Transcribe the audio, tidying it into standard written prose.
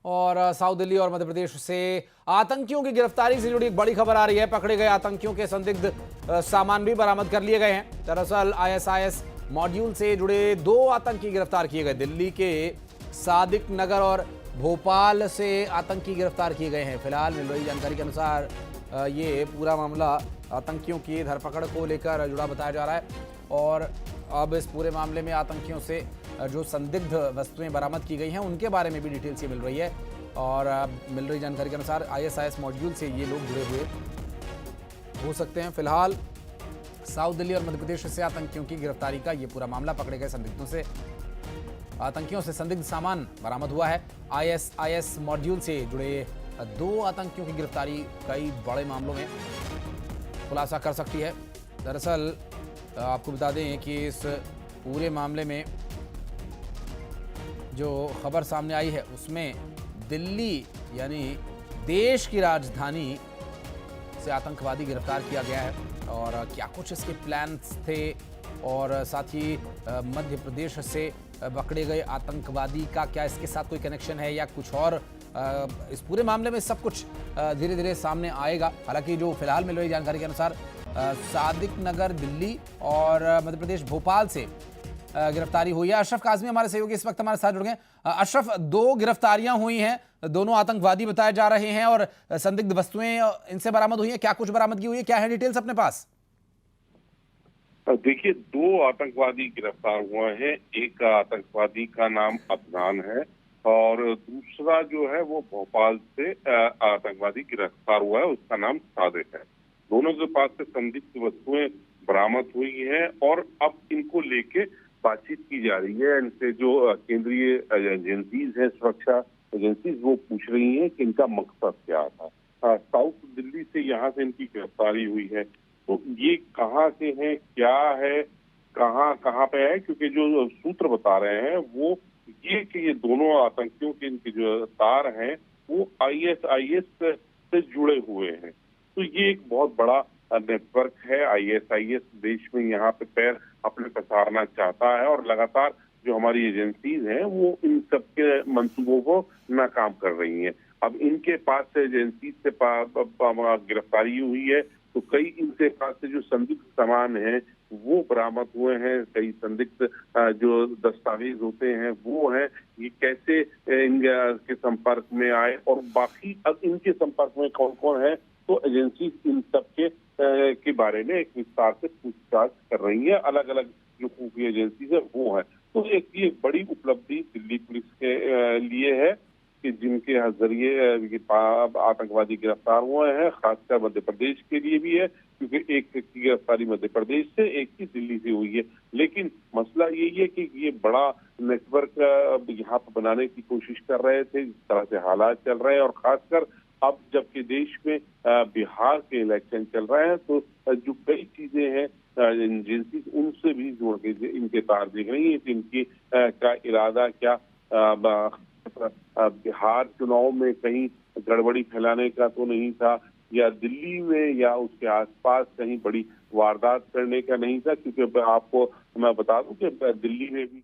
और साउथ दिल्ली और मध्य प्रदेश से आतंकियों की गिरफ्तारी से जुड़ी एक बड़ी खबर आ रही है। पकड़े गए आतंकियों के संदिग्ध सामान भी बरामद कर लिए गए हैं। दरअसल आईएसआईएस मॉड्यूल से जुड़े 2 आतंकी गिरफ्तार किए गए। दिल्ली के सादिक नगर और भोपाल से आतंकी गिरफ्तार किए गए हैं। फिलहाल मिल रही जानकारी के अनुसार ये पूरा मामला आतंकियों की धरपकड़ को लेकर जुड़ा बताया जा रहा है और अब इस पूरे मामले में आतंकियों से जो संदिग्ध वस्तुएं बरामद की गई हैं उनके बारे में भी डिटेल्स ये मिल रही है। और मिल रही जानकारी के अनुसार आईएसआईएस मॉड्यूल से ये लोग जुड़े हुए हो सकते हैं। फिलहाल साउथ दिल्ली और मध्य प्रदेश से आतंकियों की गिरफ्तारी का ये पूरा मामला, पकड़े गए आतंकियों से संदिग्ध सामान बरामद हुआ है। आईएसआईएस मॉड्यूल से जुड़े 2 आतंकियों की गिरफ्तारी कई बड़े मामलों में खुलासा कर सकती है। दरअसल आपको बता दें कि इस पूरे मामले में जो खबर सामने आई है उसमें दिल्ली यानी देश की राजधानी से आतंकवादी गिरफ्तार किया गया है और क्या कुछ इसके प्लान्स थे और साथ ही मध्य प्रदेश से पकड़े गए आतंकवादी का क्या इसके साथ कोई कनेक्शन है या कुछ और, इस पूरे मामले में सब कुछ धीरे धीरे सामने आएगा। हालांकि जो फिलहाल मिल रही जानकारी के अनुसार सादिक नगर दिल्ली और मध्य प्रदेश भोपाल से गिरफ्तारी हुई है। अशरफ काज़मी हमारे सहयोगी इस वक्त हमारे साथ जुड़ गए। अशरफ, 2 गिरफ्तारियां हुई हैं, दोनों आतंकवादी बताए जा रहे हैं और संदिग्ध वस्तुएं इनसे बरामद हुई हैं। क्या कुछ बरामदगी हुई है, क्या है डिटेल्स अपने पास? देखिए, 2 आतंकवादी गिरफ्तार हुए हैं। एक आतंकवादी का नाम अदनान है और दूसरा जो है वो भोपाल से आतंकवादी गिरफ्तार हुआ है, उसका नाम सादिक है। दोनों के पास से संदिग्ध वस्तुएं बरामद हुई हैं और अब इनको लेके बातचीत की जा रही है। इनसे जो केंद्रीय एजेंसीज हैं, सुरक्षा एजेंसीज, वो पूछ रही हैं कि इनका मकसद क्या था। साउथ दिल्ली से यहाँ से इनकी गिरफ्तारी हुई है, तो ये कहाँ से है, क्या है, कहाँ कहाँ पे है, क्योंकि जो सूत्र बता रहे हैं वो ये कि ये दोनों आतंकियों के इनके जो तार हैं वो आईएसआईएस से जुड़े हुए हैं। तो ये एक बहुत बड़ा नेटवर्क है। आईएसआईएस देश में यहाँ पे पैर अपने पसारना चाहता है और लगातार जो हमारी एजेंसीज हैं वो इन सबके मंसूबों को नाकाम कर रही हैं। अब इनके पास से एजेंसी से गिरफ्तारी हुई है, तो कई इनके पास से जो संदिग्ध सामान है वो बरामद हुए हैं। कई संदिग्ध जो दस्तावेज होते हैं वो हैं। ये कैसे इनके संपर्क में आए और बाकी अब इनके संपर्क में कौन कौन है, तो एजेंसी इन सबके के बारे में एक विस्तार से पूछताछ कर रही है। अलग अलग जो खुफिया एजेंसी है वो है। तो ये बड़ी उपलब्धि दिल्ली पुलिस के लिए है कि जिनके जरिए आतंकवादी गिरफ्तार हुए हैं। खासकर मध्य प्रदेश के लिए भी है, क्योंकि एक की गिरफ्तारी मध्य प्रदेश से, एक की दिल्ली से हुई है। लेकिन मसला यही है कि ये बड़ा नेटवर्क यहाँ पर बनाने की कोशिश कर रहे थे, जिस तरह से हालात चल रहे हैं और खासकर अब जबकि देश में बिहार के इलेक्शन चल रहे हैं, तो जो कई चीजें हैं एजेंसी उनसे भी जोड़ के इनके तार देख रही है कि इनकी का इरादा क्या बिहार चुनाव में कहीं गड़बड़ी फैलाने का तो नहीं था, या दिल्ली में या उसके आसपास कहीं बड़ी वारदात करने का नहीं था। क्योंकि आपको मैं बता दूं कि दिल्ली में भी